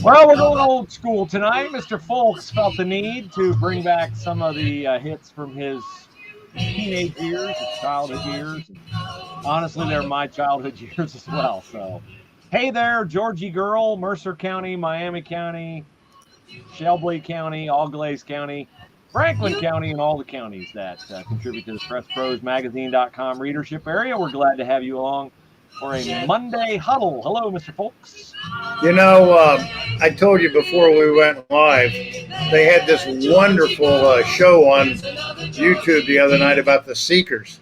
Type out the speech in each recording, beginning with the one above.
Well, we're going old school tonight. Mr. Fulks felt the need to bring back some of the hits from his teenage years, his childhood years. And honestly, they're my childhood years as well. So, hey there, Georgie Girl, Mercer County, Miami County, Shelby County, Auglaize County, Franklin County, and all the counties that contribute to the PressProsMagazine.com readership area. We're glad to have you along for a Monday Huddle. Hello, Mr. Fulks. You know, I told you before we went live, they had this wonderful show on YouTube the other night about the Seekers,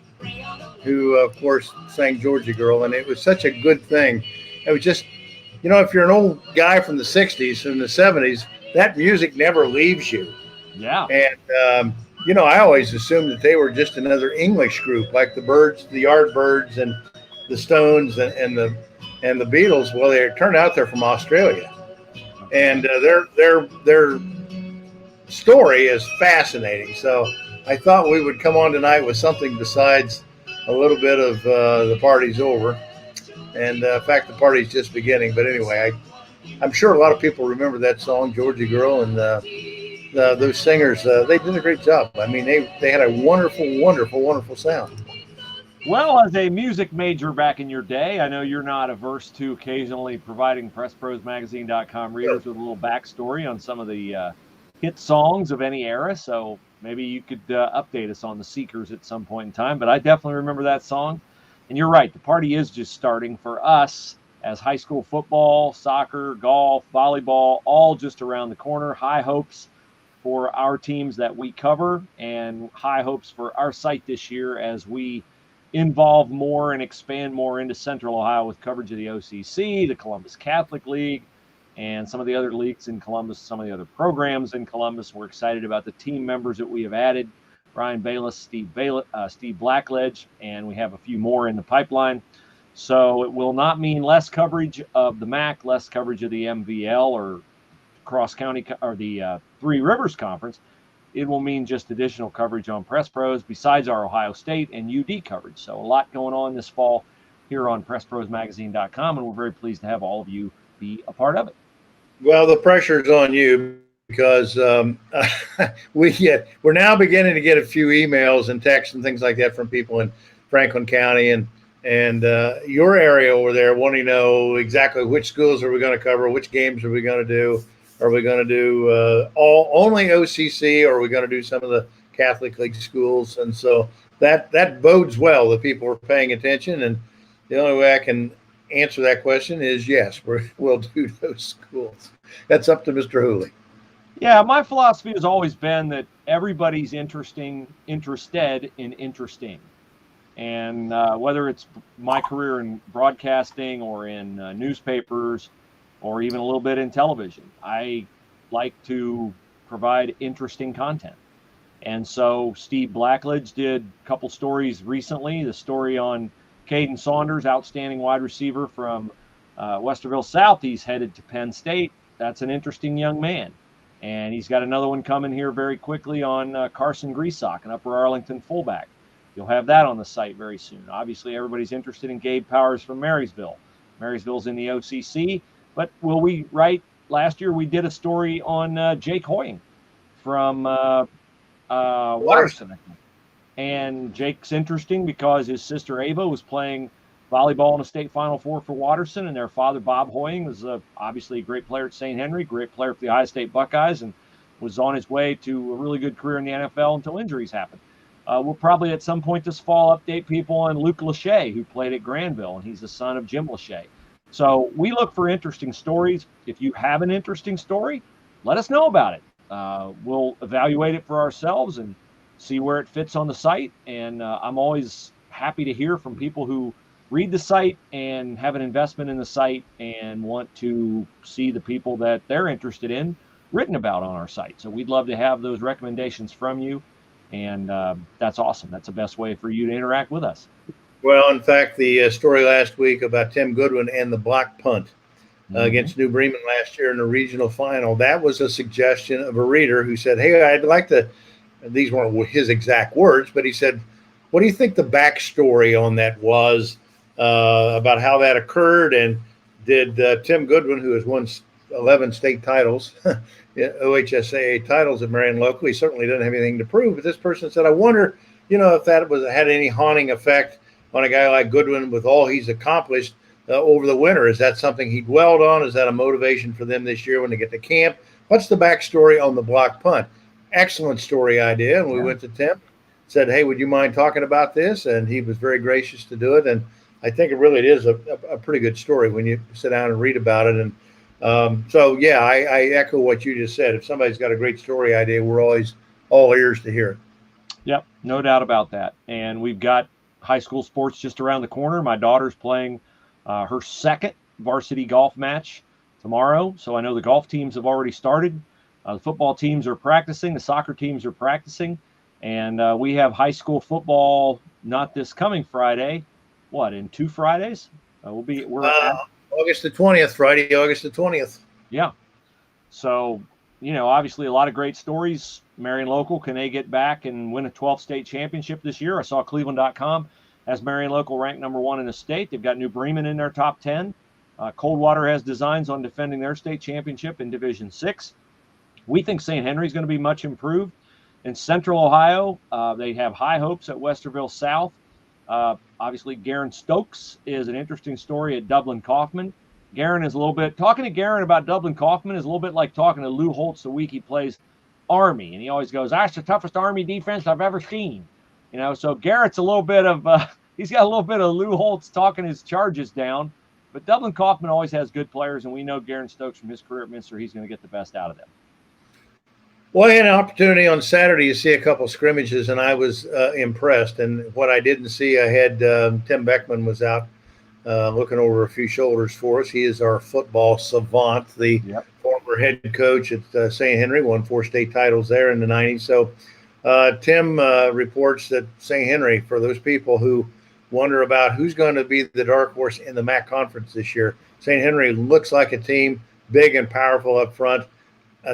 who, of course, sang Georgia Girl, and it was such a good thing. It was just, you know, if you're an old guy from the 60s and the 70s, that music never leaves you. Yeah. And, you know, I always assumed that they were just another English group, like the Byrds, the Yardbirds, and the Stones, and the Beatles. Well, they turned out they're from Australia, and their story is fascinating. So I thought we would come on tonight with something besides a little bit of the party's over, and in fact, the party's just beginning. But anyway, I'm sure a lot of people remember that song, Georgia Girl, and those singers. They did a great job. I mean, they had a wonderful, wonderful, wonderful sound. Well, as a music major back in your day, I know you're not averse to occasionally providing PressProsMagazine.com readers with a little backstory on some of the hit songs of any era. So maybe you could update us on the Seekers at some point in time. But I definitely remember that song. And you're right, the party is just starting for us as high school football, soccer, golf, volleyball, all just around the corner. High hopes for our teams that we cover, and high hopes for our site this year as we involve more and expand more into Central Ohio with coverage of the OCC, the Columbus Catholic League, and some of the other leagues in Columbus, some of the other programs in Columbus. We're excited about the team members that we have added, Ryan Bayless, Steve Blackledge, and we have a few more in the pipeline. So it will not mean less coverage of the MAC, less coverage of the MVL or cross-county or the Three Rivers Conference. It will mean just additional coverage on Press Pros besides our Ohio State and UD coverage. So a lot going on this fall here on PressProsMagazine.com, and we're very pleased to have all of you be a part of it. Well, the pressure's on you because we're now beginning to get a few emails and texts and things like that from people in Franklin County and your area over there wanting to know exactly which schools are we going to cover, which games are we going to do. Are we going to do only OCC, or are we going to do some of the Catholic League schools? And so that bodes well that people are paying attention. And the only way I can answer that question is yes, we'll do those schools. That's up to Mr. Hooley. Yeah, my philosophy has always been that everybody's interested in interesting. And whether it's my career in broadcasting or in newspapers, or even a little bit in television, I like to provide interesting content. And so Steve Blackledge did a couple stories recently. The story on Caden Saunders, outstanding wide receiver from Westerville South. He's headed to Penn State. That's an interesting young man. And he's got another one coming here very quickly on Carson Greasock, an Upper Arlington fullback. You'll have that on the site very soon. Obviously, everybody's interested in Gabe Powers from Marysville. Marysville's in the OCC. But will we write? Last year we did a story on Jake Hoying from Waterston, I think. And Jake's interesting because his sister Ava was playing volleyball in a state Final Four for Waterston, and their father, Bob Hoying, was obviously a great player at St. Henry, great player for the Ohio State Buckeyes, and was on his way to a really good career in the NFL until injuries happened. We'll probably at some point this fall update people on Luke Lachey, who played at Granville, and he's the son of Jim Lachey. So we look for interesting stories. If you have an interesting story, let us know about it. We'll evaluate it for ourselves and see where it fits on the site. And I'm always happy to hear from people who read the site and have an investment in the site and want to see the people that they're interested in written about on our site. So we'd love to have those recommendations from you. And that's awesome. That's the best way for you to interact with us. Well, in fact, the story last week about Tim Goodwin and the block punt against New Bremen last year in the regional final, that was a suggestion of a reader who said, hey, I'd like to, these weren't his exact words, but he said, what do you think the backstory on that was about how that occurred? And did Tim Goodwin, who has won 11 state titles, OHSAA titles at Marion Local. He certainly doesn't have anything to prove, but this person said, I wonder, if that had any haunting effect on a guy like Goodwin with all he's accomplished over the winter. Is that something he dwelled on? Is that a motivation for them this year when they get to camp? What's the backstory on the block punt? Excellent story idea. And we went to Tim, said, hey, would you mind talking about this? And he was very gracious to do it. And I think it really is a pretty good story when you sit down and read about it. And I echo what you just said. If somebody's got a great story idea, we're always all ears to hear it. Yep, no doubt about that. And we've got high school sports just around the corner. My daughter's playing her second varsity golf match tomorrow. So I know the golf teams have already started. The football teams are practicing. The soccer teams are practicing. And we have high school football not this coming Friday. What, in 2 Fridays? We're August the 20th, Friday, August the 20th. Yeah. So, obviously a lot of great stories. Marion Local, can they get back and win a 12th state championship this year? I saw Cleveland.com has Marion Local ranked number 1 in the state. They've got New Bremen in their top 10. Coldwater has designs on defending their state championship in Division 6. We think St. Henry's going to be much improved. In Central Ohio, they have high hopes at Westerville South. Obviously, Garen Stokes is an interesting story at Dublin Kaufman. Garen is talking to Garen about Dublin Kaufman is a little bit like talking to Lou Holtz the week he plays Army. And he always goes, that's the toughest Army defense I've ever seen. So Garrett's a little bit of, he's got a little bit of Lou Holtz talking his charges down. But Dublin Kaufman always has good players, and we know Garen Stokes from his career at Minster, he's going to get the best out of them. Well, I had an opportunity on Saturday to see a couple scrimmages, and I was impressed. And what I didn't see, I had Tim Beckman was out looking over a few shoulders for us. He is our football savant, the former head coach at St. Henry, won 4 state titles there in the 90s. So Tim reports that St. Henry, for those people who wonder about who's going to be the dark horse in the MAC conference this year, St. Henry looks like a team big and powerful up front.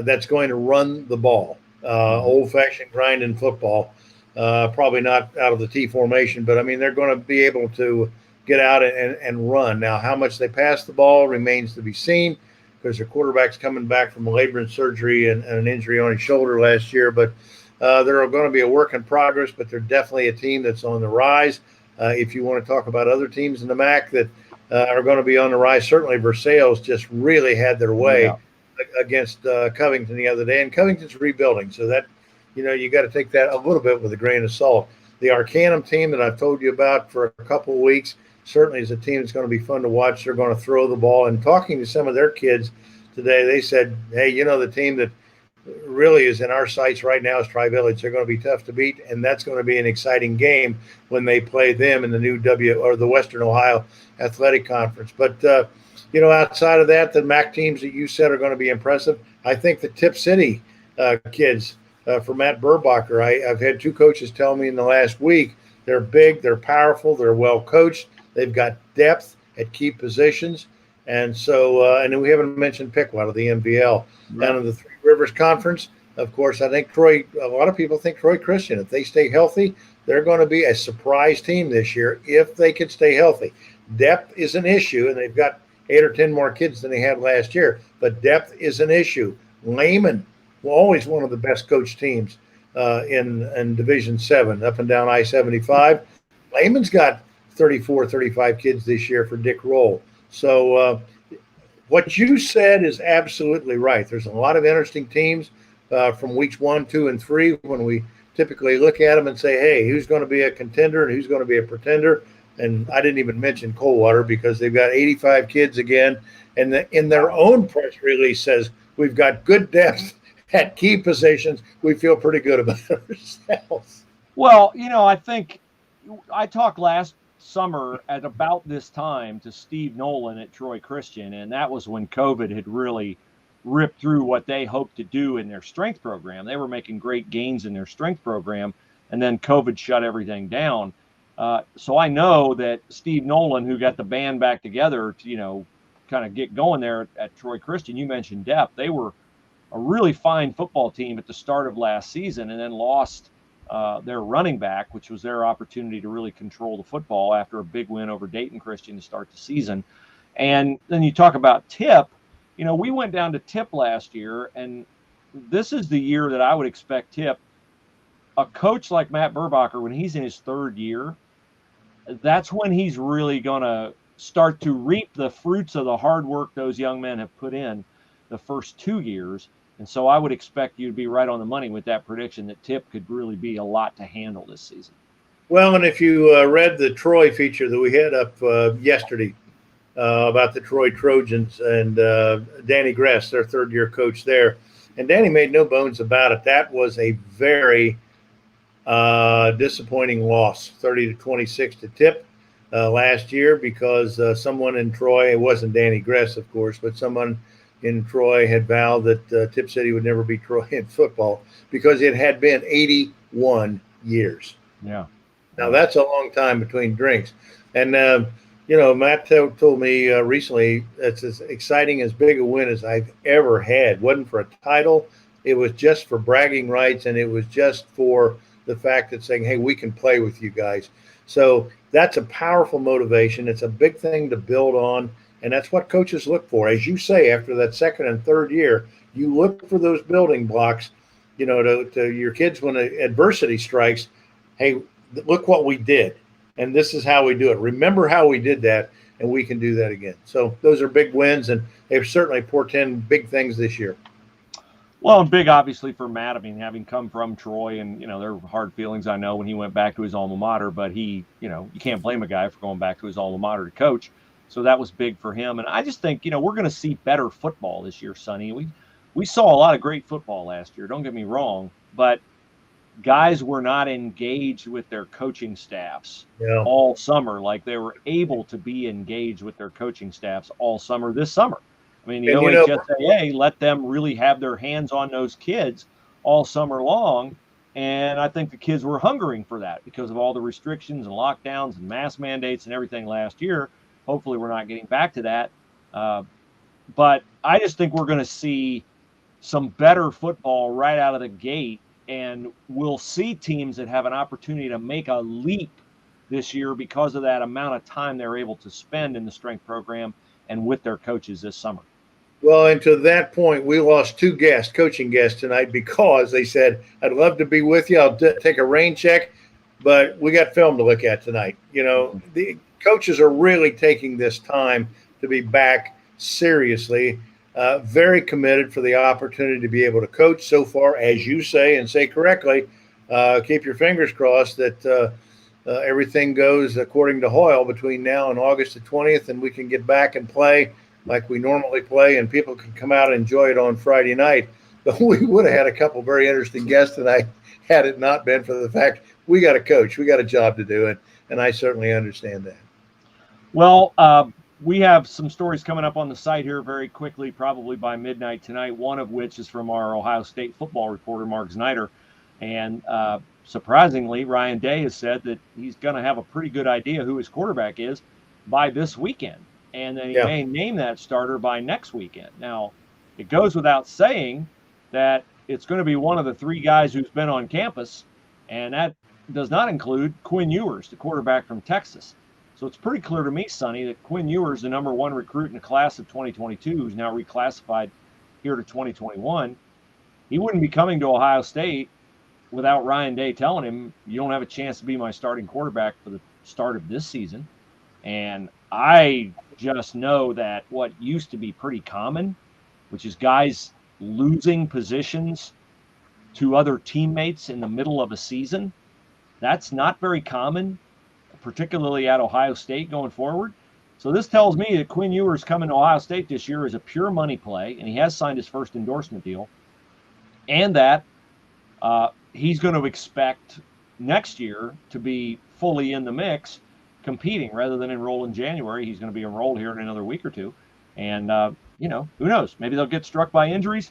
That's going to run the ball, old-fashioned grinding football, probably not out of the T formation, but, they're going to be able to get out and run. Now, how much they pass the ball remains to be seen because their quarterback's coming back from a labor and surgery and an injury on his shoulder last year, but they're going to be a work in progress, but they're definitely a team that's on the rise. If you want to talk about other teams in the MAC that are going to be on the rise, certainly Versailles just really had their way against Covington the other day, and Covington's rebuilding, so that you got to take that a little bit with a grain of salt. The Arcanum team that I've told you about for a couple of weeks certainly is a team that's going to be fun to watch. They're going to throw the ball, and talking to some of their kids today, they said, hey, the team that really is in our sights right now is Tri-Village. They're going to be tough to beat, and that's going to be an exciting game when they play them in the new the Western Ohio Athletic Conference. But outside of that, the MAC teams that you said are going to be impressive. I think the Tip City kids for Matt Burbacher, I've had 2 coaches tell me in the last week, they're big, they're powerful, they're well coached, they've got depth at key positions. And so, and then we haven't mentioned Pickle out of the MVL. Down in the Three Rivers Conference, of course, I think a lot of people think Troy Christian, if they stay healthy, they're going to be a surprise team this year if they could stay healthy. Depth is an issue, and they've got 8 or 10 more kids than they had last year, but depth is an issue. Lehman, always one of the best coached teams in Division 7, up and down I-75. Lehman's got 34, 35 kids this year for Dick Roll. So what you said is absolutely right. There's a lot of interesting teams from weeks 1, 2, and 3 when we typically look at them and say, hey, who's going to be a contender and who's going to be a pretender? And I didn't even mention Coldwater because they've got 85 kids again. And in their own press release says, we've got good depth at key positions. We feel pretty good about ourselves. Well, I think I talked last summer at about this time to Steve Nolan at Troy Christian, and that was when COVID had really ripped through what they hoped to do in their strength program. They were making great gains in their strength program, and then COVID shut everything down. So I know that Steve Nolan, who got the band back together to, kind of get going there at Troy Christian, you mentioned depth. They were a really fine football team at the start of last season and then lost their running back, which was their opportunity to really control the football after a big win over Dayton Christian to start the season. And then you talk about Tip. We went down to Tip last year, and this is the year that I would expect Tip, a coach like Matt Burbacher, when he's in his third year, that's when he's really going to start to reap the fruits of the hard work those young men have put in the first 2 years. And so I would expect you to be right on the money with that prediction that Tip could really be a lot to handle this season. Well, and if you read the Troy feature that we had up yesterday about the Troy Trojans and Danny Gress, their third-year coach there, and Danny made no bones about it. That was a very disappointing loss, 30-26 to Tip last year, because someone in Troy, it wasn't Danny Gress, of course, but someone in Troy had vowed that Tip City would never beat Troy in football because it had been 81 years. Yeah. Now, that's a long time between drinks. And, Matt told me recently it's as exciting, as big a win as I've ever had. It wasn't for a title. It was just for bragging rights, and it was just for the fact that saying, hey, we can play with you guys. So that's a powerful motivation. It's a big thing to build on, and that's what coaches look for. As you say, after that second and third year, you look for those building blocks, to your kids when adversity strikes. Hey, look what we did, and this is how we do it. Remember how we did that, and we can do that again. So those are big wins, and they certainly portend big things this year. Well, and big, obviously, for Matt. I mean, having come from Troy, and, there were hard feelings, I know, when he went back to his alma mater, but he, you can't blame a guy for going back to his alma mater to coach. So that was big for him. And I just think, we're going to see better football this year, Sonny. We saw a lot of great football last year, don't get me wrong, but guys were not engaged with their coaching staffs all summer like they were able to be engaged with their coaching staffs all summer this summer. I mean, the OHSAA let them really have their hands on those kids all summer long, and I think the kids were hungering for that because of all the restrictions and lockdowns and mask mandates and everything last year. Hopefully we're not getting back to that. But I just think we're going to see some better football right out of the gate, and we'll see teams that have an opportunity to make a leap this year because of that amount of time they're able to spend in the strength program and with their coaches this summer. Well, and to that point, we lost 2 coaching guests tonight, because they said, I'd love to be with you. I'll take a rain check, but we got film to look at tonight. The coaches are really taking this time to be back seriously, very committed for the opportunity to be able to coach. So far, as you say, and say correctly, keep your fingers crossed that everything goes according to Hoyle between now and August the 20th, and we can get back and play like we normally play, and people can come out and enjoy it on Friday night. But we would have had a couple very interesting guests tonight had it not been for the fact we got a coach, we got a job to do, and I certainly understand that. Well, we have some stories coming up on the site here very quickly, probably by midnight tonight, one of which is from our Ohio State football reporter, Mark Snyder. And surprisingly, Ryan Day has said that he's going to have a pretty good idea who his quarterback is by this weekend. And then he may name that starter by next weekend. Now, it goes without saying that it's going to be one of the 3 guys who's been on campus, and that does not include Quinn Ewers, the quarterback from Texas. So it's pretty clear to me, Sonny, that Quinn Ewers, the number 1 recruit in the class of 2022, who's now reclassified here to 2021, he wouldn't be coming to Ohio State without Ryan Day telling him, you don't have a chance to be my starting quarterback for the start of this season. And I just know that what used to be pretty common, which is guys losing positions to other teammates in the middle of a season, that's not very common, particularly at Ohio State going forward. So this tells me that Quinn Ewers coming to Ohio State this year is a pure money play, and he has signed his first endorsement deal, and that he's going to expect next year to be fully in the mix, competing rather than enroll in January. He's going to be enrolled here in another week or two. And, who knows? Maybe they'll get struck by injuries.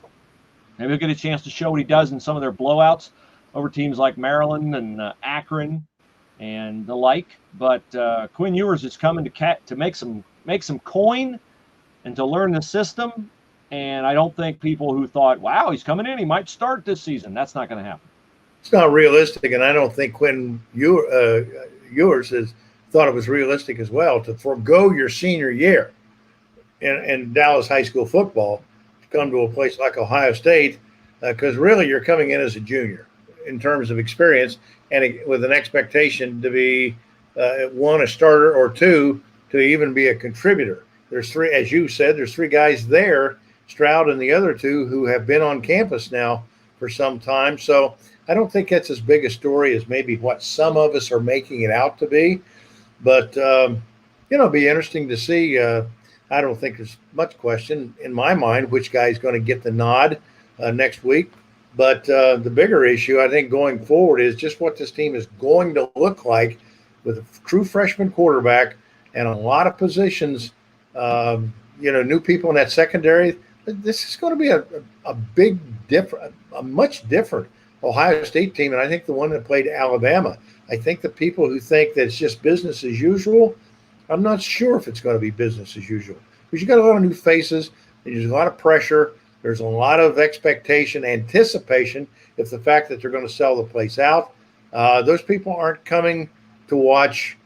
Maybe he'll get a chance to show what he does in some of their blowouts over teams like Maryland and Akron and the like. But Quinn Ewers is coming to make some coin and to learn the system. And I don't think people who thought, wow, he's coming in, he might start this season, that's not going to happen. It's not realistic, and I don't think Quinn Ewers has thought it was realistic as well to forego your senior year in Dallas high school football to come to a place like Ohio State, because really you're coming in as a junior in terms of experience and with an expectation to be one, a starter, or two, to even be a contributor. There's three, as you said, there's three guys there, Stroud and the other two, who have been on campus now for some time. So I don't think that's as big a story as maybe what some of us are making it out to be. But, it'd be interesting to see. I don't think there's much question in my mind which guy is going to get the nod next week. But the bigger issue, I think, going forward is just what this team is going to look like with a true freshman quarterback and a lot of positions, new people in that secondary. This is going to be a big different, a much different Ohio State team. And I think the one that played Alabama, I think the people who think that it's just business as usual, I'm not sure if it's going to be business as usual, because you got a lot of new faces. There's a lot of pressure. There's a lot of expectation, anticipation, if the fact that they're going to sell the place out. Those people aren't coming to watch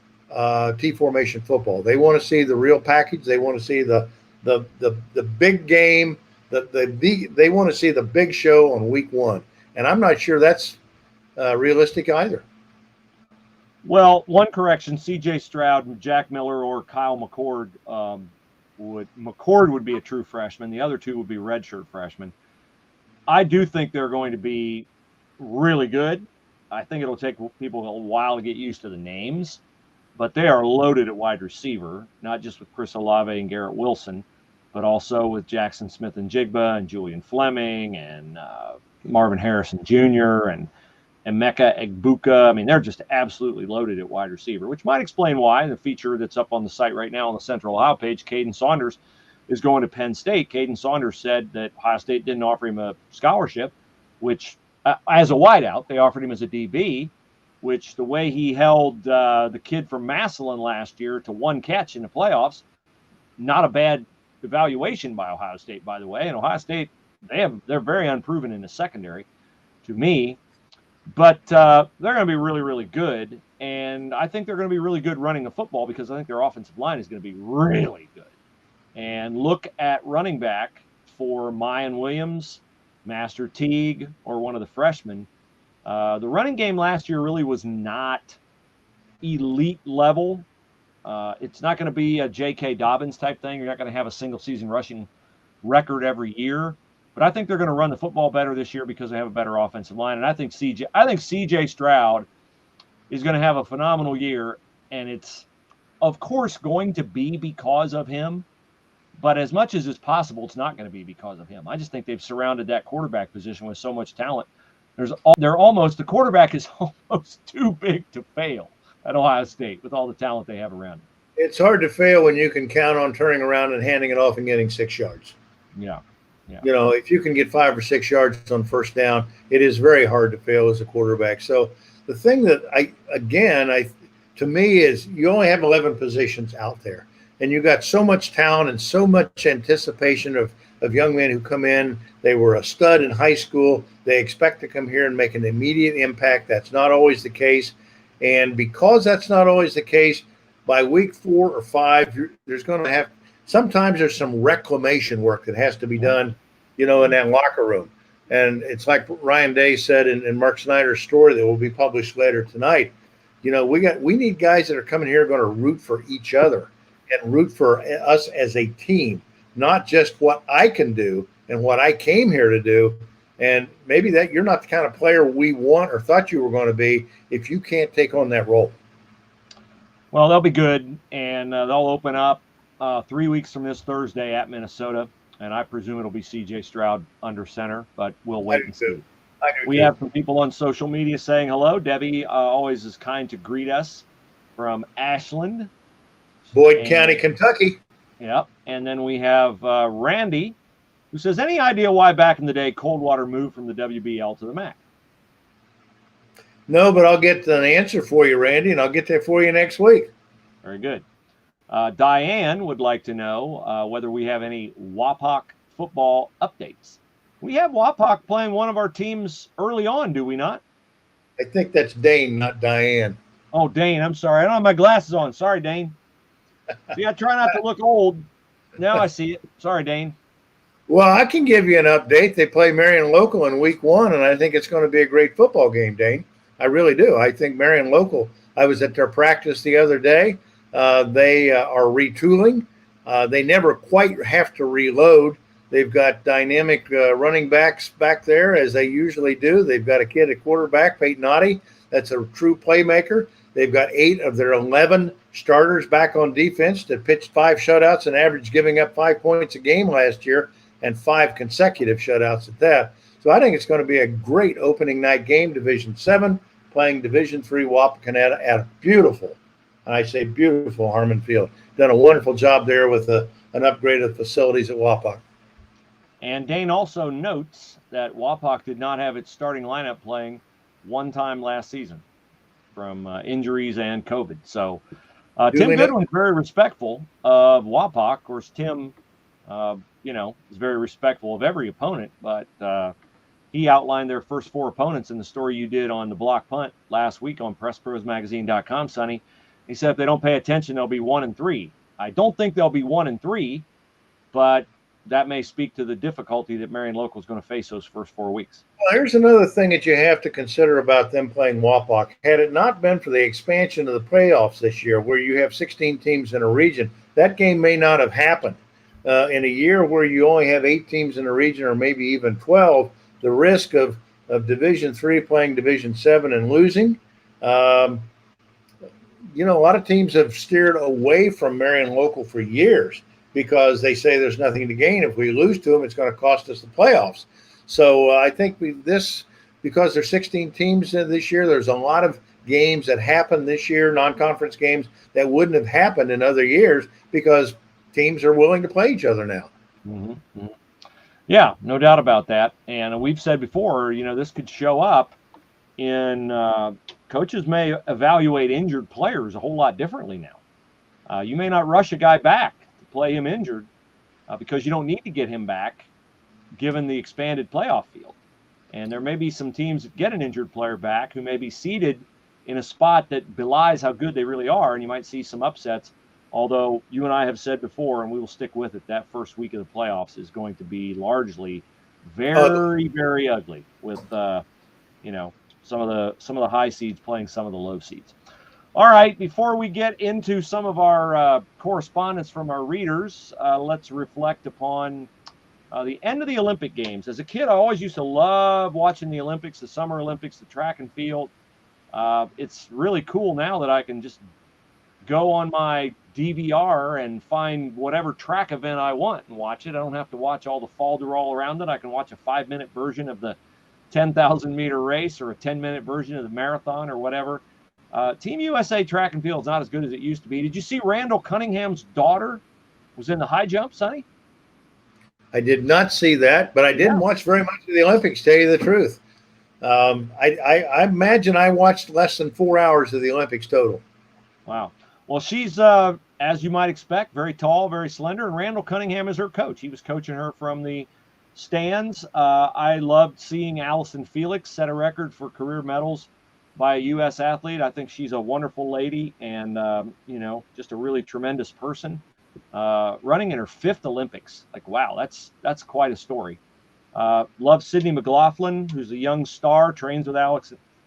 T formation football. They want to see the real package. They want to see the big game. They want to see the big show on week one. And I'm not sure that's realistic either. Well, one correction: C.J. Stroud, Jack Miller, or Kyle McCord would be a true freshman. The other two would be redshirt freshmen. I do think they're going to be really good. I think it'll take people a while to get used to the names, but they are loaded at wide receiver, not just with Chris Olave and Garrett Wilson, but also with Jackson Smith and Jigba and Julian Fleming and Marvin Harrison Jr. and Emeka Egbuka. I mean, they're just absolutely loaded at wide receiver, which might explain why the feature that's up on the site right now on the Central Ohio page, Caden Saunders, is going to Penn State. Caden Saunders said that Ohio State didn't offer him a scholarship, which as a wideout, they offered him as a DB, which the way he held the kid from Massillon last year to one catch in the playoffs, not a bad evaluation by Ohio State, by the way. And Ohio State, they're very unproven in the secondary to me. But they're going to be really, really good. And I think they're going to be really good running the football, because I think their offensive line is going to be really good. And look at running back for Mayan Williams, Master Teague, or one of the freshmen. The running game last year really was not elite level. It's not going to be a J.K. Dobbins type thing. You're not going to have a single season rushing record every year. But I think they're going to run the football better this year because they have a better offensive line. And I think C.J. Stroud is going to have a phenomenal year. And it's, of course, going to be because of him. But as much as it's possible, it's not going to be because of him. I just think they've surrounded that quarterback position with so much talent. The quarterback is almost too big to fail at Ohio State with all the talent they have around him. It's hard to fail when you can count on turning around and handing it off and getting 6 yards. Yeah. If you can get 5 or 6 yards on first down, it is very hard to fail as a quarterback. So the thing that to me is you only have 11 positions out there, and you got so much talent and so much anticipation of young men who come in. They were a stud in high school. They expect to come here and make an immediate impact. That's not always the case. And because that's not always the case, by week 4 or 5, there's going to have – sometimes there's some reclamation work that has to be done, in that locker room. And it's like Ryan Day said in Mark Snyder's story that will be published later tonight. We need guys that are coming here going to root for each other and root for us as a team, not just what I can do and what I came here to do. And maybe that you're not the kind of player we want or thought you were going to be if you can't take on that role. Well, they'll be good, and they'll open up 3 weeks from this Thursday at Minnesota, and I presume it'll be C.J. Stroud under center, but we'll wait and see. We have some people on social media saying hello. Debbie always is kind to greet us from Ashland, Boyd County, Kentucky. Yep. And then we have Randy, who says, any idea why back in the day Coldwater moved from the WBL to the MAC? No, but I'll get an answer for you, Randy, and I'll get that for you next week. Very good. Diane would like to know whether we have any WAPOC football updates. We have WAPOC playing one of our teams early on, do we not? I think that's Dane, not Diane. Oh, Dane, I'm sorry. I don't have my glasses on. Sorry, Dane. See, I try not to look old. Now I see it. Sorry, Dane. Well, I can give you an update. They play Marion Local in week 1, and I think it's going to be a great football game, Dane. I really do. I think Marion Local, I was at their practice the other day. They are retooling. They never quite have to reload. They've got dynamic running backs back there, as they usually do. They've got a kid at quarterback, Peyton Oddie. That's a true playmaker. They've got 8 of their 11 starters back on defense that pitched 5 shutouts and averaged giving up 5 points a game last year, and 5 consecutive shutouts at that. So I think it's going to be a great opening night game, Division 7, playing Division 3 Wapakoneta at a beautiful, and I say beautiful, Harmon Field. Done a wonderful job there with an upgrade of facilities at Wapak. And Dane also notes that Wapak did not have its starting lineup playing one time last season from injuries and COVID. So Tim Goodwin's very respectful of Wapak. Of course, Tim is very respectful of every opponent, but he outlined their first 4 opponents in the story you did on the block punt last week on PressProsMagazine.com, Sonny. He said if they don't pay attention, they'll be 1-3. I don't think they'll be 1-3, but that may speak to the difficulty that Marion Local is going to face those first 4 weeks. Well, here's another thing that you have to consider about them playing Wapak. Had it not been for the expansion of the playoffs this year, where you have 16 teams in a region, that game may not have happened. In a year where you only have 8 teams in a region, or maybe even 12, the risk of Division 3 playing Division 7 and losing, a lot of teams have steered away from Marion Local for years because they say there's nothing to gain. If we lose to them, it's going to cost us the playoffs. So I think because there's 16 teams this year, there's a lot of games that happen this year, non-conference games, that wouldn't have happened in other years because teams are willing to play each other now. Mm-hmm. Yeah, no doubt about that. And we've said before, this could show up in coaches may evaluate injured players a whole lot differently now. You may not rush a guy back to play him injured because you don't need to get him back given the expanded playoff field. And there may be some teams that get an injured player back who may be seated in a spot that belies how good they really are, and you might see some upsets. Although you and I have said before, and we will stick with it, that first week of the playoffs is going to be largely very, very ugly with, some of the high seeds playing some of the low seeds. All right, before we get into some of our correspondence from our readers, let's reflect upon the end of the Olympic Games. As a kid, I always used to love watching the Olympics, the Summer Olympics, the track and field. It's really cool now that I can just go on my DVR and find whatever track event I want and watch it. I don't have to watch all the falderall around it. I can watch a 5-minute version of the 10,000 meter race or a 10-minute version of the marathon or whatever. Team USA track and field is not as good as it used to be. Did you see Randall Cunningham's daughter was in the high jump, Sonny? I did not see that, but I didn't watch very much of the Olympics, to tell you the truth. I imagine I watched less than 4 hours of the Olympics total. Wow. Well, she's, as you might expect, very tall, very slender, and Randall Cunningham is her coach. He was coaching her from the stands. I loved seeing Allison Felix set a record for career medals by a U.S. athlete. I think she's a wonderful lady and, just a really tremendous person. Running in her 5th Olympics. Like, wow, that's quite a story. Love Sydney McLaughlin, who's a young star, trains with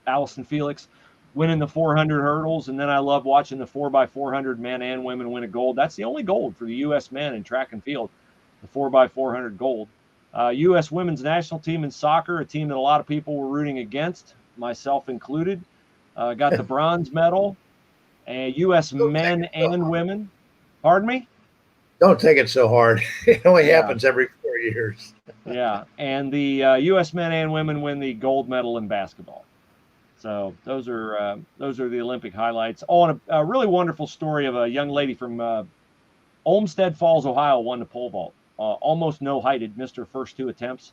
Allison Felix, winning the 400 hurdles, and then I love watching the 4x400 men and women win a gold. That's the only gold for the U.S. men in track and field, the 4x400 gold. U.S. women's national team in soccer, a team that a lot of people were rooting against, myself included, got the bronze medal. U.S. men and women. Pardon me? Don't take it so hard. It only happens every 4 years. Yeah, and the U.S. men and women win the gold medal in basketball. So those are the Olympic highlights. Oh, and a really wonderful story of a young lady from Olmsted Falls, Ohio, won the pole vault. Almost no heighted, missed her first 2 attempts,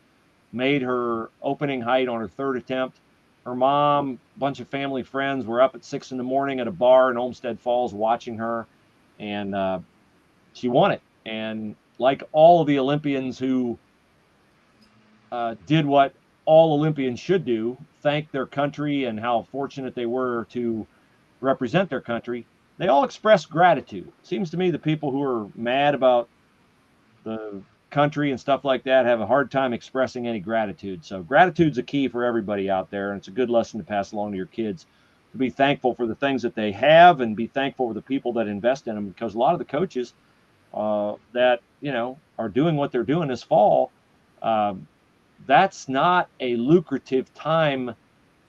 made her opening height on her 3rd attempt. Her mom, a bunch of family friends were up at 6 a.m. at a bar in Olmsted Falls watching her, and she won it. And like all of the Olympians who did what all Olympians should do, thank their country and how fortunate they were to represent their country, they all expressed gratitude. It seems to me the people who are mad about the country and stuff like that have a hard time expressing any gratitude. So gratitude's a key for everybody out there, and it's a good lesson to pass along to your kids, to be thankful for the things that they have and be thankful for the people that invest in them, because a lot of the coaches that, you know, are doing what they're doing this fall, that's not a lucrative time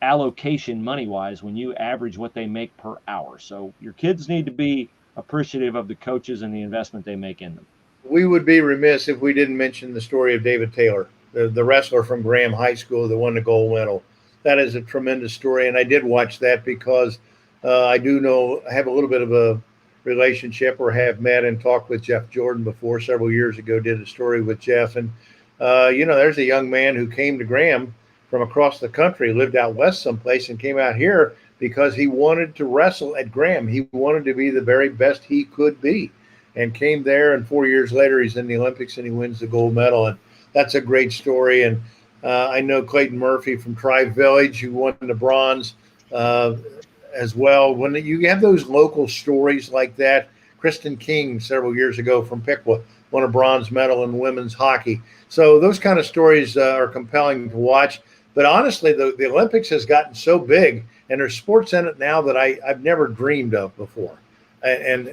allocation money-wise when you average what they make per hour. So your kids need to be appreciative of the coaches and the investment they make in them. We would be remiss if we didn't mention the story of David Taylor, the wrestler from Graham High School that won the gold medal. That is a tremendous story, and I did watch that because I do know, I have a little bit of a relationship, or have met and talked with Jeff Jordan before. Several years ago, did a story with Jeff, and there's a young man who came to Graham from across the country, lived out west someplace, and came out here because he wanted to wrestle at Graham. He wanted to be the very best he could be, and came there. And 4 years later, he's in the Olympics and he wins the gold medal. And that's a great story. And I know Clayton Murphy from Tri Village, who won the bronze as well. When you have those local stories like that, Kristen King several years ago from Piqua won a bronze medal in women's hockey. So those kind of stories are compelling to watch. But honestly, the Olympics has gotten so big, and there's sports in it now that I've never dreamed of before. And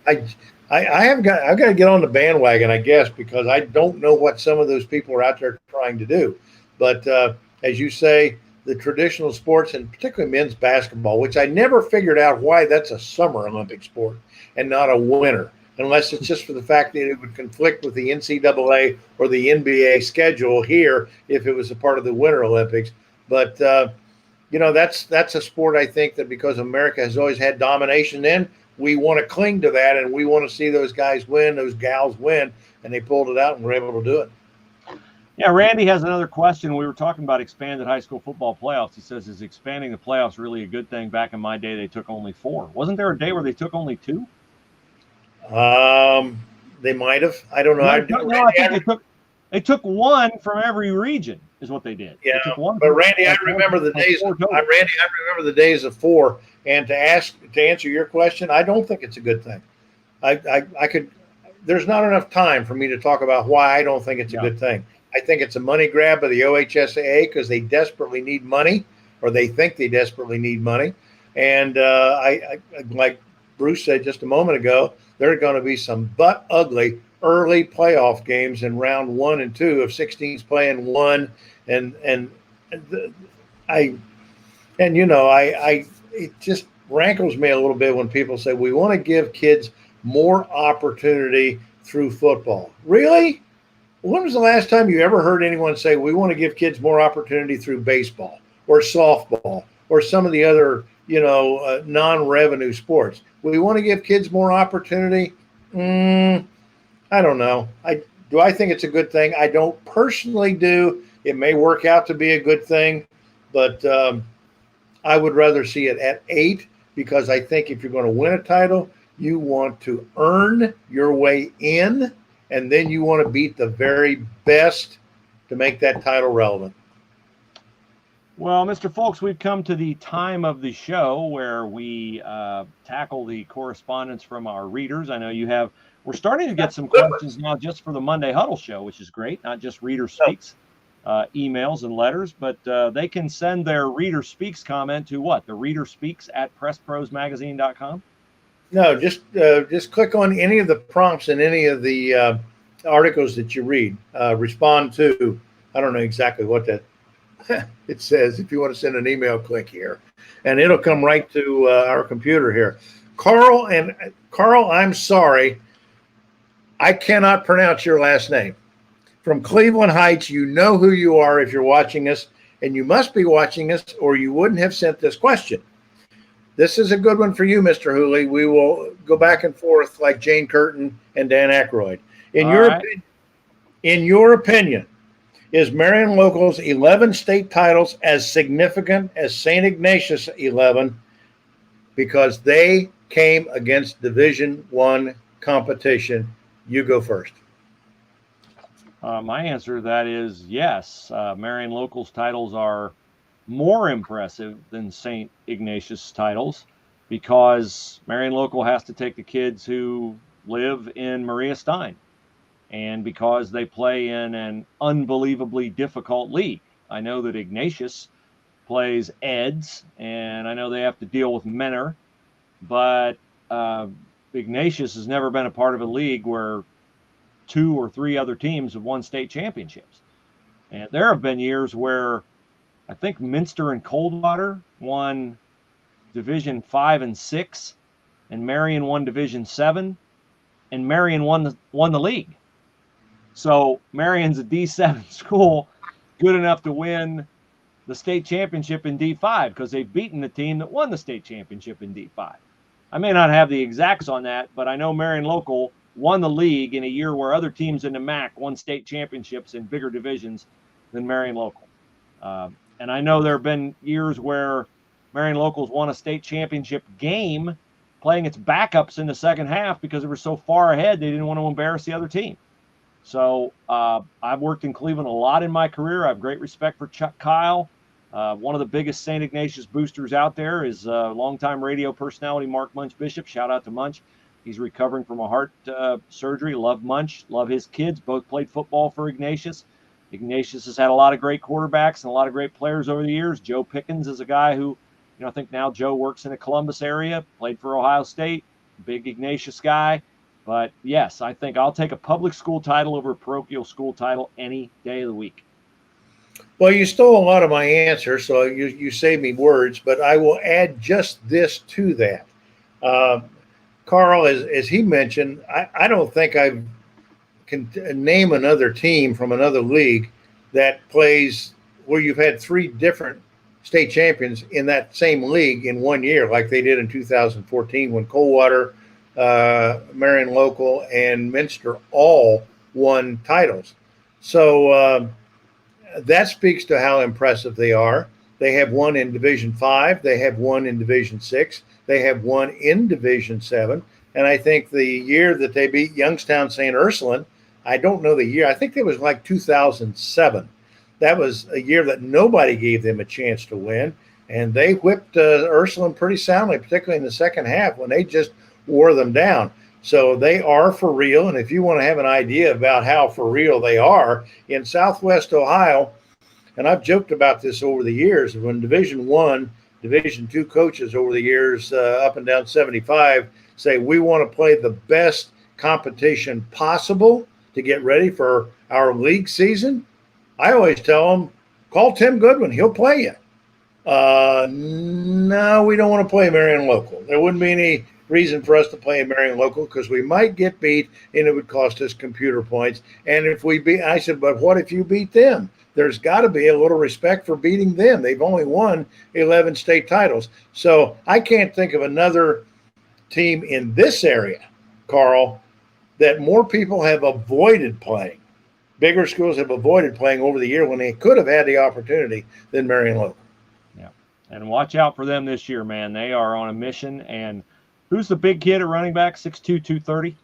I've got to get on the bandwagon, I guess, because I don't know what some of those people are out there trying to do. But as you say, the traditional sports, and particularly men's basketball, which I never figured out why that's a summer Olympic sport and not a winter, unless it's just for the fact that it would conflict with the NCAA or the NBA schedule here if it was a part of the Winter Olympics. But, that's a sport, I think, that because America has always had domination in, we want to cling to that, and we want to see those guys win, those gals win, and they pulled it out and were able to do it. Yeah, Randy has another question. We were talking about expanded high school football playoffs. He says, is expanding the playoffs really a good thing? Back in my day, they took only 4. Wasn't there a day where they took only 2? They might have. I don't know. No, I think they took 1 from every region is what they did. Yeah, they took 1 but Randy, I remember the days. I remember the days of 4. And to answer your question, I don't think it's a good thing. I could. There's not enough time for me to talk about why I don't think it's a good thing. I think it's a money grab by the OHSAA because they desperately need money, or they think they desperately need money. And I like Bruce said just a moment ago, there are going to be some butt ugly early playoff games in round 1 and 2 of 16s playing 1, it just rankles me a little bit when people say we want to give kids more opportunity through football. Really? When was the last time you ever heard anyone say we want to give kids more opportunity through baseball or softball or some of the other, non-revenue sports? We want to give kids more opportunity. I don't know. Do I think it's a good thing? I don't personally do. It may work out to be a good thing, but I would rather see it at 8, because I think if you're going to win a title, you want to earn your way in, and then you want to beat the very best to make that title relevant. Well, Mr. Fulks, we've come to the time of the show where we tackle the correspondence from our readers. I know we're starting to get some questions now just for the Monday Huddle show, which is great, not just Reader Speaks emails and letters, but they can send their Reader Speaks comment to what? The Reader Speaks at PressProsMagazine.com? No, just click on any of the prompts in any of the articles that you read. Respond to, I don't know exactly what that it says. If you want to send an email, click here, and it'll come right to our computer here. Carl, I'm sorry, I cannot pronounce your last name. From Cleveland Heights, you know who you are if you're watching us, and you must be watching us, or you wouldn't have sent this question. This is a good one for you, Mr. Hooley. We will go back and forth like Jane Curtin and Dan Aykroyd. In your opinion, is Marion Local's 11 state titles as significant as St. Ignatius 11 because they came against Division I competition? You go first. My answer to that is yes. Marion Local's titles are more impressive than St. Ignatius titles because Marion Local has to take the kids who live in Maria Stein. and because they play in an unbelievably difficult league. I know that Ignatius plays Eds, and I know they have to deal with Menor, but Ignatius has never been a part of a league where 2 or 3 other teams have won state championships. And there have been years where I think Minster and Coldwater won Division 5 and 6, and Marion won Division 7, and Marion won the league. So Marion's a D7 school, good enough to win the state championship in D5 because they've beaten the team that won the state championship in D5. I may not have the exacts on that, but I know Marion Local won the league in a year where other teams in the MAC won state championships in bigger divisions than Marion Local. And I know there have been years where Marion Locals won a state championship game playing its backups in the second half because they were so far ahead they didn't want to embarrass the other team. So I've worked in Cleveland a lot in my career. I have great respect for Chuck Kyle. One of the biggest St. Ignatius boosters out there is longtime radio personality Mark Munch Bishop. Shout out to Munch. He's recovering from a heart surgery. Love Munch. Love his kids. Both played football for Ignatius. Ignatius has had a lot of great quarterbacks and a lot of great players over the years. Joe Pickens is a guy who, I think now Joe works in the Columbus area, played for Ohio State, big Ignatius guy. But yes, I think I'll take a public school title over a parochial school title any day of the week. Well, you stole a lot of my answer, so you saved me words, but I will add just this to that. Carl, as he mentioned, I don't think I can name another team from another league that plays where you've had 3 different state champions in that same league in one year, like they did in 2014 when Coldwater, Marion Local, and Minster all won titles. So that speaks to how impressive they are. They have won in Division 5. They have won in Division 6. They have won in Division 7. And I think the year that they beat Youngstown St. Ursuline, I don't know the year. I think it was like 2007. That was a year that nobody gave them a chance to win. And they whipped Ursuline pretty soundly, particularly in the second half when they just wore them down. So they are for real. And if you want to have an idea about how for real they are, in Southwest Ohio, and I've joked about this over the years, when Division I, Division II coaches over the years, up and down 75, say we want to play the best competition possible to get ready for our league season, I always tell them, call Tim Goodwin. He'll play you. No, we don't want to play Marion Local. There wouldn't be any reason for us to play Marion Local because we might get beat and it would cost us computer points. And if we beat, I said, but what if you beat them? There's got to be a little respect for beating them. They've only won 11 state titles. So I can't think of another team in this area, Carl, that more people have avoided playing. Bigger schools have avoided playing over the year when they could have had the opportunity than Marion Local. Yeah. And watch out for them this year, man. They are on a mission. And who's the big kid at running back, 6'2", 230?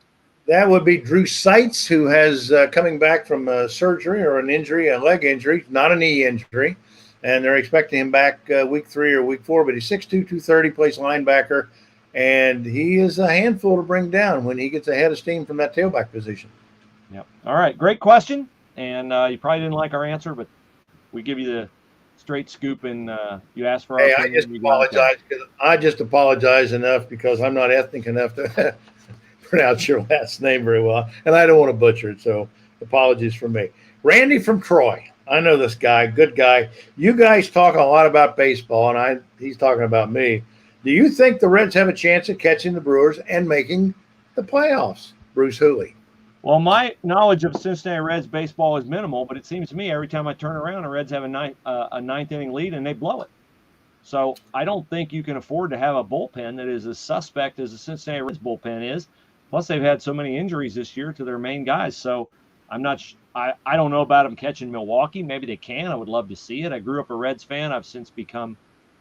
That would be Drew Seitz, who has coming back from surgery or an injury, a leg injury, not a knee injury. And they're expecting him back week 3 or week 4. But he's 6'2", 230, plays linebacker. And he is a handful to bring down when he gets a head of steam from that tailback position. Yep. All right. Great question. And you probably didn't like our answer, but we give you the straight scoop and you asked for our opinion. I just apologize enough because I'm not ethnic enough to pronounce your last name very well. And I don't want to butcher it. So apologies from me. Randy from Troy. I know this guy, good guy. You guys talk a lot about baseball, and he's talking about me. Do you think the Reds have a chance at catching the Brewers and making the playoffs? Bruce Hooley. Well, my knowledge of Cincinnati Reds baseball is minimal, but it seems to me every time I turn around, the Reds have a ninth inning lead and they blow it. So I don't think you can afford to have a bullpen that is as suspect as the Cincinnati Reds bullpen is. Plus, they've had so many injuries this year to their main guys. So I'm not. I don't know about them catching Milwaukee. Maybe they can. I would love to see it. I grew up a Reds fan. I've since become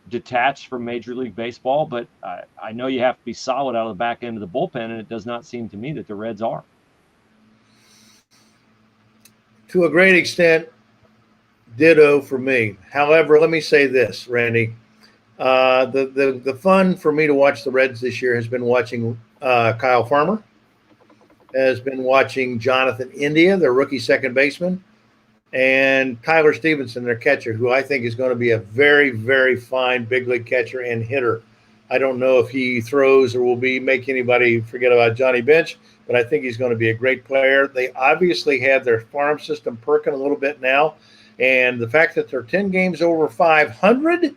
detached from Major League Baseball, but I know you have to be solid out of the back end of the bullpen, and it does not seem to me that the Reds are. To a great extent, ditto for me. However, let me say this, Randy. The fun for me to watch the Reds this year has been watching Kyle Farmer has been watching Jonathan India, their rookie second baseman, and Tyler Stevenson, their catcher, who I think is going to be a very, very fine big league catcher and hitter. I don't know if he throws or will make anybody forget about Johnny Bench, but I think he's going to be a great player. They obviously have their farm system perking a little bit now, and the fact that they're 10 games over 500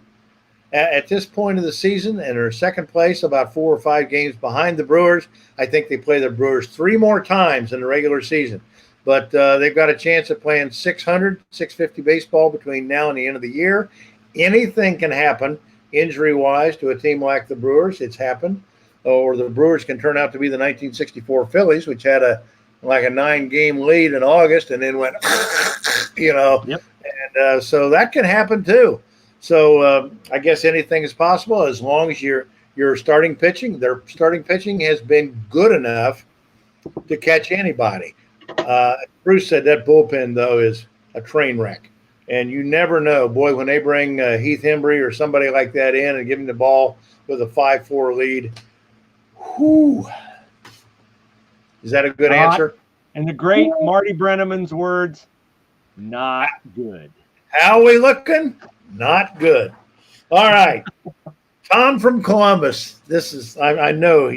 at this point of the season and are second place, about 4 or 5 games behind the Brewers. I think they play the Brewers 3 more times in the regular season. But they've got a chance at playing 600, 650 baseball between now and the end of the year. Anything can happen injury-wise to a team like the Brewers. It's happened. Or the Brewers can turn out to be the 1964 Phillies, which had a 9-game lead in August and then went, Yep. And so that can happen too. So I guess anything is possible as long as you're starting pitching. Their starting pitching has been good enough to catch anybody. Bruce said that bullpen, though, is a train wreck. And you never know. Boy, when they bring Heath Hembry or somebody like that in and give him the ball with a 5-4 lead, whew. Is that a good answer? And the great Marty Brenneman's words, not good. How are we looking? Not good. All right. Tom from Columbus. This is, I know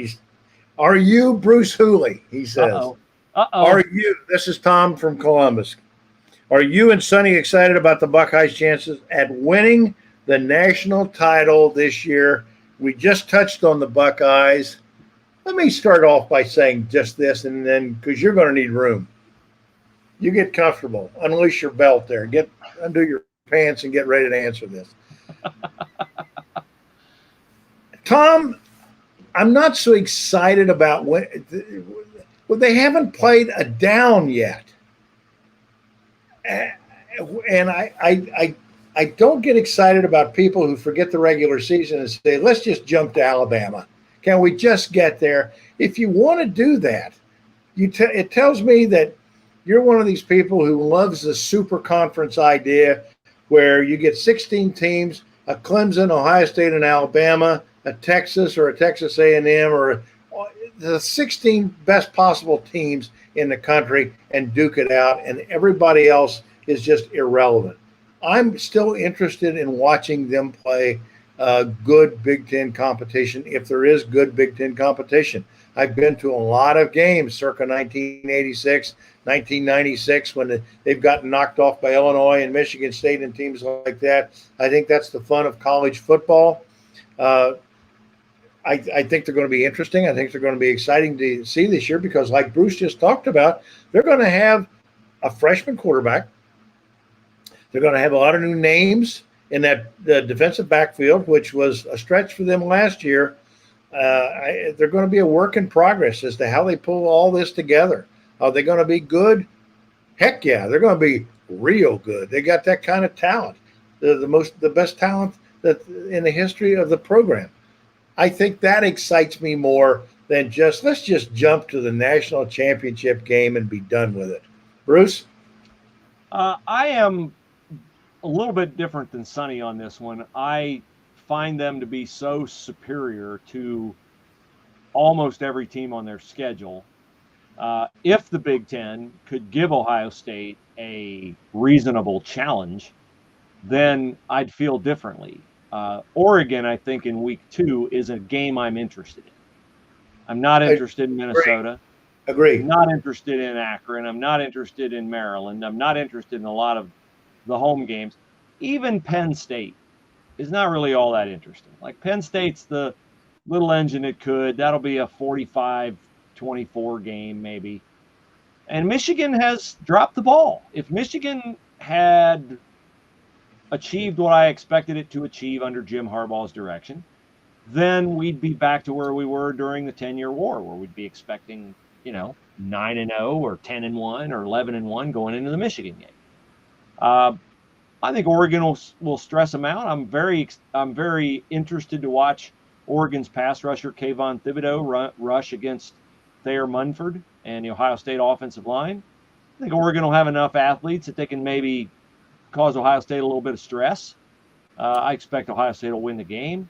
are you Bruce Hooley? He says. Uh-oh. Are you, this is Tom from Columbus. Are you and Sonny excited about the Buckeyes' chances at winning the national title this year? We just touched on the Buckeyes. Let me start off by saying just this, and then because you're going to need room. You get comfortable. Unleash your belt there. Undo your pants and get ready to answer this. Tom, I'm not so excited about they haven't played a down yet. And I don't get excited about people who forget the regular season and say, let's just jump to Alabama. Can we just get there? If you want to do that, it tells me that you're one of these people who loves the super conference idea where you get 16 teams, a Clemson, Ohio State, and Alabama, a Texas or a Texas A&M, or the 16 best possible teams in the country and duke it out, and everybody else is just irrelevant. I'm still interested in watching them play good Big Ten competition if there is good Big Ten competition. I've been to a lot of games circa 1986, 1996 when they've gotten knocked off by Illinois and Michigan State and teams like that. I think that's the fun of college football. I think they're going to be interesting. I think they're going to be exciting to see this year because, like Bruce just talked about, they're going to have a freshman quarterback. They're going to have a lot of new names in that defensive backfield, which was a stretch for them last year. They're going to be a work in progress as to how they pull all this together. Are they going to be good? Heck yeah, they're going to be real good. They got that kind of talent, the best talent that in the history of the program. I think that excites me more than let's just jump to the national championship game and be done with it. Bruce? I am a little bit different than Sonny on this one. I find them to be so superior to almost every team on their schedule. If the Big Ten could give Ohio State a reasonable challenge, then I'd feel differently. Oregon, I think, in week 2 is a game I'm interested in. I'm not interested in Minnesota. Agree. I'm not interested in Akron. I'm not interested in Maryland. I'm not interested in a lot of the home games. Even Penn State is not really all that interesting. Like Penn State's the little engine it could. That'll be a 45-24 game maybe. And Michigan has dropped the ball. If Michigan had achieved what I expected it to achieve under Jim Harbaugh's direction, then we'd be back to where we were during the 10-year war, where we'd be expecting, 9-0 or 10-1 or 11-1 going into the Michigan game. I think Oregon will stress them out. I'm very interested to watch Oregon's pass rusher Kayvon Thibodeau rush against Thayer Munford and the Ohio State offensive line. I think Oregon will have enough athletes that they can maybe cause Ohio State a little bit of stress. I expect Ohio State will win the game.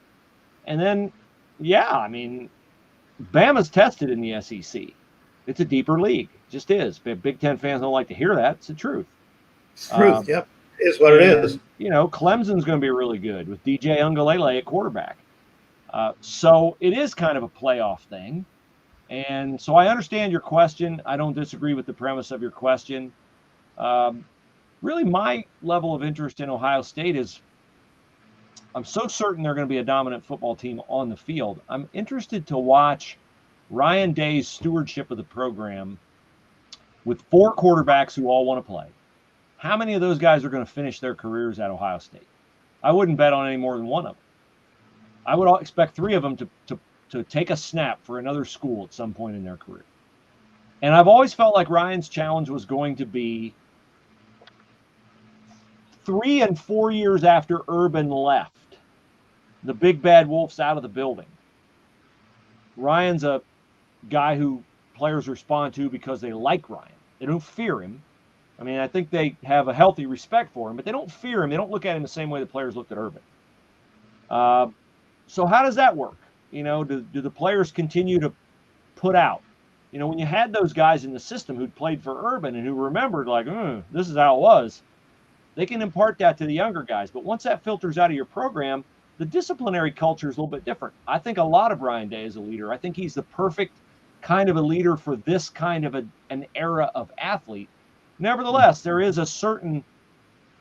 And then, Bama's tested in the SEC. It's a deeper league. It just is. Big Ten fans don't like to hear that. It's the truth. It's the truth. Yep. It is what it is. Clemson's going to be really good with DJ Ungalele at quarterback. So it is kind of a playoff thing. And so I understand your question. I don't disagree with the premise of your question. Really, my level of interest in Ohio State is I'm so certain they're going to be a dominant football team on the field. I'm interested to watch Ryan Day's stewardship of the program with 4 quarterbacks who all want to play. How many of those guys are going to finish their careers at Ohio State? I wouldn't bet on any more than one of them. I would expect 3 of them to take a snap for another school at some point in their career. And I've always felt like Ryan's challenge was going to be 3 and 4 years after Urban left, the big bad wolf's out of the building. Ryan's a guy who players respond to because they like Ryan. They don't fear him. I mean, I think they have a healthy respect for him, but they don't fear him. They don't look at him the same way the players looked at Urban. So how does that work? Do the players continue to put out? When you had those guys in the system who'd played for Urban and who remembered, like, this is how it was, they can impart that to the younger guys. But once that filters out of your program, the disciplinary culture is a little bit different. I think a lot of Ryan Day is a leader. I think he's the perfect kind of a leader for this kind of an era of athlete. Nevertheless, there is a certain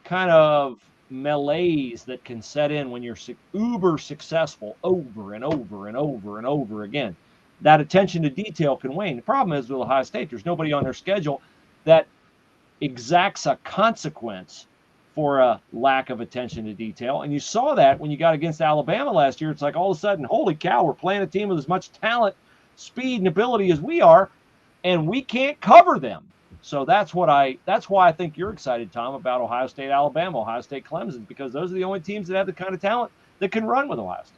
kind of malaise that can set in when you're uber successful over and over and over and over again. That attention to detail can wane. The problem is with Ohio State, there's nobody on their schedule that exacts a consequence for a lack of attention to detail. And you saw that when you got against Alabama last year. It's like all of a sudden, holy cow, we're playing a team with as much talent, speed, and ability as we are, and we can't cover them. So that's why I think you're excited, Tom, about Ohio State, Alabama, Ohio State, Clemson, because those are the only teams that have the kind of talent that can run with Ohio State.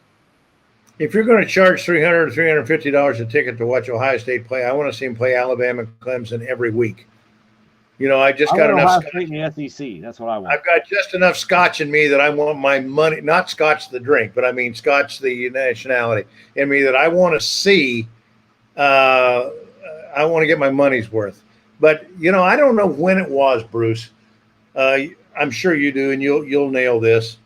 If you're going to charge $300 or $350 a ticket to watch Ohio State play, I want to see them play Alabama and Clemson every week. I just got enough Ohio State in the SEC. That's what I want. I've got just enough scotch in me that I want my money, not scotch the drink, but I mean scotch the nationality in me that I want to see. I want to get my money's worth. But, I don't know when it was, Bruce. I'm sure you do, and you'll nail this.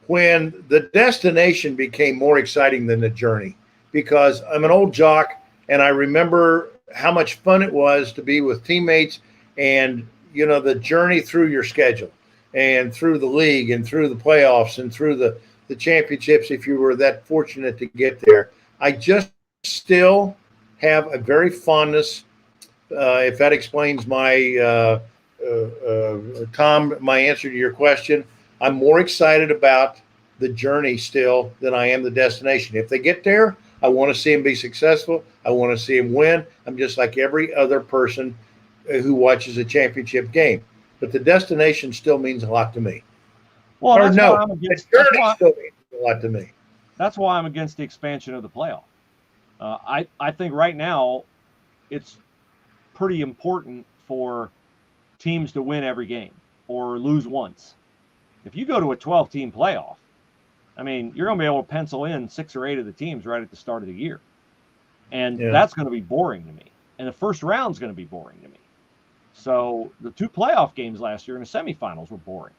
When the destination became more exciting than the journey, because I'm an old jock, and I remember how much fun it was to be with teammates and, the journey through your schedule and through the league and through the playoffs and through the championships if you were that fortunate to get there. I just still have a very fondness. If that explains my Tom, my answer to your question, I'm more excited about the journey still than I am the destination. If they get there, I want to see them be successful. I want to see them win. I'm just like every other person who watches a championship game. But the destination still means a lot to me. Well, the journey still means a lot to me. That's why I'm against the expansion of the playoff. I think right now it's pretty important for teams to win every game or lose once. If you go to a 12-team playoff, I mean, you're going to be able to pencil in 6 or 8 of the teams right at the start of the year. And that's going to be boring to me. And the first round's going to be boring to me. So the 2 playoff games last year in the semifinals were boring.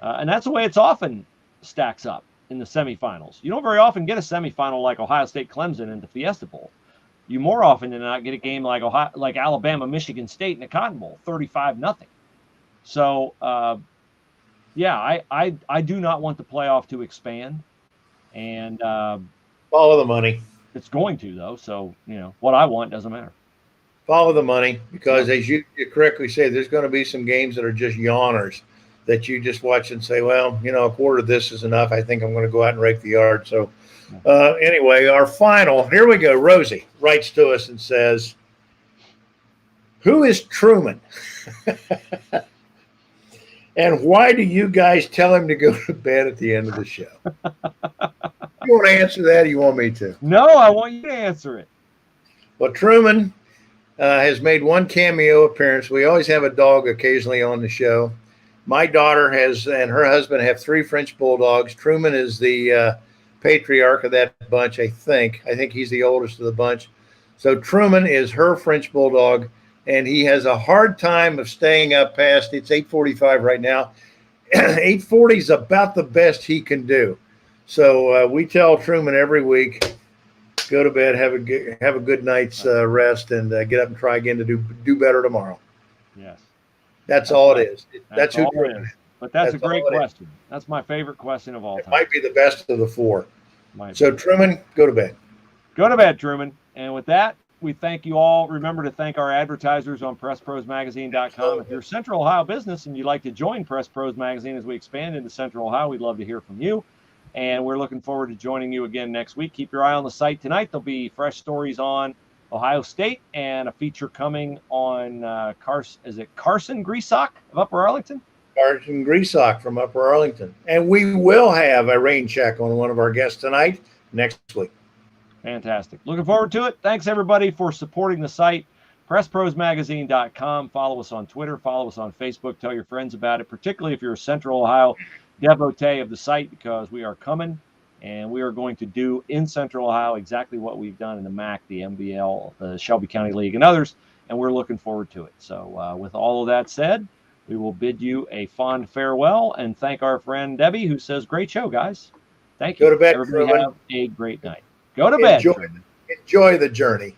And that's the way it's often stacks up in the semifinals. You don't very often get a semifinal like Ohio State Clemson in the Fiesta Bowl. You more often than not get a game like Alabama, Michigan State in the Cotton Bowl, 35-0. So, I do not want the playoff to expand, and follow the money. It's going to though. So what I want doesn't matter. Follow the money, because as you correctly say, there's going to be some games that are just yawners that you just watch and say, well, a quarter of this is enough. I think I'm going to go out and rake the yard. So. Anyway, our final, here we go. Rosie writes to us and says, who is Truman? And why do you guys tell him to go to bed at the end of the show? You want to answer that, or you want me to? No, I want you to answer it. Well, Truman has made one cameo appearance. We always have a dog occasionally on the show. My daughter and her husband have 3 French bulldogs. Truman is the patriarch of that bunch, I think. I think he's the oldest of the bunch. So Truman is her French Bulldog, and he has a hard time of staying up past. It's 8:45 right now. 8:40 is about the best he can do. So we tell Truman every week, go to bed, have a good night's rest, and get up and try again to do better tomorrow. Yes, that's all it is. That's who all it is. But that's a great question. That's my favorite question of all time. It might be the best of the four. Might so be. Truman, go to bed. Go to bed, Truman. And with that, we thank you all. Remember to thank our advertisers on PressProsMagazine.com. If you're a Central Ohio business and you'd like to join Press Pros Magazine as we expand into Central Ohio, we'd love to hear from you. And we're looking forward to joining you again next week. Keep your eye on the site tonight. There'll be fresh stories on Ohio State and a feature coming on Carson Greasock of Upper Arlington? Carson Greasock from Upper Arlington. And we will have a rain check on one of our guests tonight next week. Fantastic. Looking forward to it. Thanks, everybody, for supporting the site. PressProsMagazine.com. Follow us on Twitter. Follow us on Facebook. Tell your friends about it, particularly if you're a Central Ohio devotee of the site, because we are coming and we are going to do in Central Ohio exactly what we've done in the MAC, the MBL, the Shelby County League, and others, and we're looking forward to it. So with all of that said, we will bid you a fond farewell and thank our friend Debbie, who says, great show, guys. Thank you. Go to bed, everybody. Truman. Have a great night. Go to bed. Enjoy the journey.